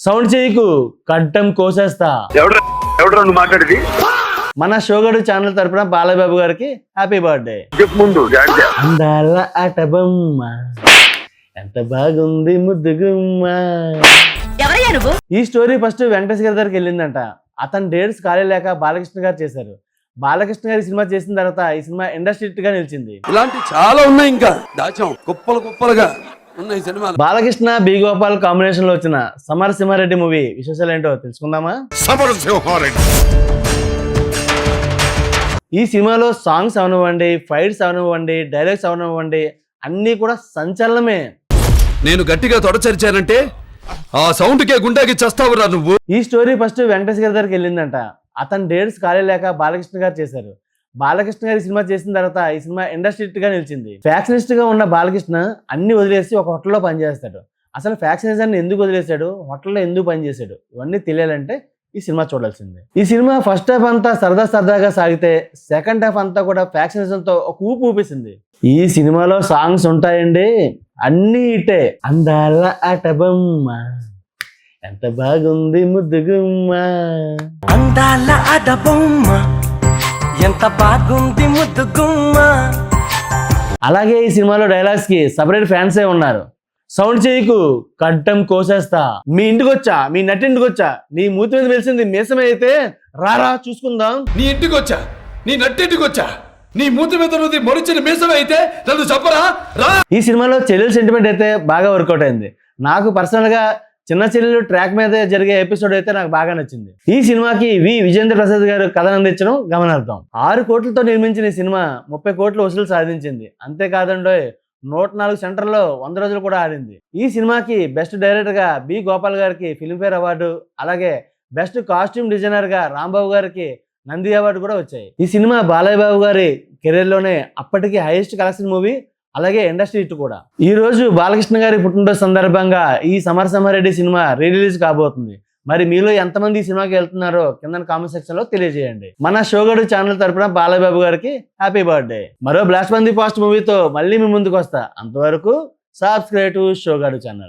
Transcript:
Sound చేయకు కంఠం కోసేస్తా. ఎవడు మాట్లాడేది? మన షోగడు ఛానల్ తరపున బాలబాబు గారికి హ్యాపీ బర్త్డే. చెప్పు ముందు. అందాల ఆట బొమ్మ ఎంత బాగుంది ముద్దుగుమ్మ. ఈ స్టోరీ ఫస్ట్ వెంకటేష్ గారి దగ్గరికి వెళ్ళిందంట. అతని డేట్స్ ఖాళీ లేక బాలకృష్ణ గారు చేశారు. బాలకృష్ణ గారి సినిమా చేసిన తర్వాత ఈ సినిమా ఇండస్ట్రీ హిట్ గా నిలిచింది. ఇలాంటి చాలా ఉన్నాయి, ఇంకా దాచాం కుప్పలు కుప్పలుగా ఉన్నాయి సినిమాలు. బాలకృష్ణ బి గోపాల్ కాంబినేషన్ లో వచ్చిన సమరసింహారెడ్డి మూవీ విశేషాలు ఏంటో తెలుసుకుందామా? ఈ సినిమాలో సాంగ్స్ అవనివ్వండి, ఫైట్స్ అవనివ్వండి, డైలాగ్స్ అవనివ్వండి, అన్ని కూడా సంచలనమే. నేను గట్టిగా తొడచరిచానంటే ఆ సౌండ్ కే గుండాకి చస్తావురా నువ్వు. ఈ స్టోరీ ఫస్ట్ వెంకటేష్ గారి దగ్గరికి వెళ్ళిందంట. అతని డేట్స్ ఖాళీ లేక బాలకృష్ణ గారు చేశారు. బాలకృష్ణ గారి సినిమా చేసిన తర్వాత ఈ సినిమా ఇండస్ట్రీ హిట్ గా నిలిచింది. ఫ్యాక్షనిస్ట్ గా ఉన్న బాలకృష్ణ అన్ని వదిలేసి ఒక హోటల్లో పనిచేస్తాడు. అసలు ఫ్యాక్షనిజాన్ని ఎందుకు వదిలేశాడు, హోటల్లో ఎందుకు పనిచేశాడు, ఇవన్నీ తెలియాలంటే ఈ సినిమా చూడాల్సిందే. ఈ సినిమా ఫస్ట్ హాఫ్ అంతా సరదా సరదాగా సాగితే సెకండ్ హాఫ్ అంతా కూడా ఫ్యాక్షనిజంతో ఒక ఊపు ఊపేసింది. ఈ సినిమాలో సాంగ్స్ ఉంటాయండి, అన్ని ఇటే. అందాల ఆట బొమ్మ ఎంత బాగుంది ముద్దుగుమ్మ. అందాల ఆట బొమ్మ ఎంత బాగుంది ముద్దుగుమ్మ. అలాగే ఈ సినిమాలో డైలాగ్స్ కి సపరేట్ ఫ్యాన్సే ఉన్నారు. సౌండ్ చేయకు కంఠం కోసేస్తా. మీ ఇంటికి వచ్చా, మీ నట్టింటికి వచ్చా, నీ మూతి మీద వెలిసింది మీసమే అయితే రారా చూసుకుందాం. నీ ఇంటికి వచ్చా, నీ నట్టింటికి వచ్చా, నీ మూతి మీద ఉన్నది మొరిచిన మీసమే అయితే నన్ను చెప్పరా రా. ఈ సినిమాలో చెల్లెల సెంటిమెంట్ అయితే బాగా వర్కౌట్ అయింది. నాకు పర్సనల్ గా చిన్న చెల్లెలు ట్రాక్ మీద జరిగే ఎపిసోడ్ అయితే నాకు బాగా నచ్చింది. ఈ సినిమాకి విజేంద్ర ప్రసాద్ గారు కథను అందించడం గమనార్థం. 6 కోట్లతో నిర్మించిన ఈ సినిమా 30 కోట్ల వసూలు సాధించింది. అంతేకాదండో 104 సెంటర్లో 100 రోజులు కూడా ఆడింది. ఈ సినిమాకి బెస్ట్ డైరెక్టర్ గా బి గోపాల్ గారికి ఫిల్మ్ఫేర్ అవార్డు, అలాగే బెస్ట్ కాస్ట్యూమ్ డిజైనర్ గా రాంబాబు గారికి నంది అవార్డు కూడా వచ్చాయి. ఈ సినిమా బాలయ్య బాబు గారి కెరీర్ లోనే అప్పటికి హైయెస్ట్ కలెక్షన్ మూవీ, అలాగే ఇండస్ట్రీ హిట్ కూడా. ఈ రోజు బాలకృష్ణ గారి పుట్టినరోజు సందర్భంగా ఈ సమరసింహారెడ్డి సినిమా రిలీజ్ కాబోతుంది. మరి మీలో ఎంతమంది ఈ సినిమాకి వెళ్తున్నారో కింద కామెంట్ సెక్షన్ లో తెలియజేయండి. మన షోగడు ఛానల్ తరపున బాలయ్య బాబు గారికి హ్యాపీ బర్త్డే. మరో బ్లాస్ట్ బందీ ఫాస్ట్ మూవీతో మళ్ళీ మీ ముందుకు వస్తా. అంతవరకు సబ్స్క్రైబ్ టు షోగడు ఛానల్.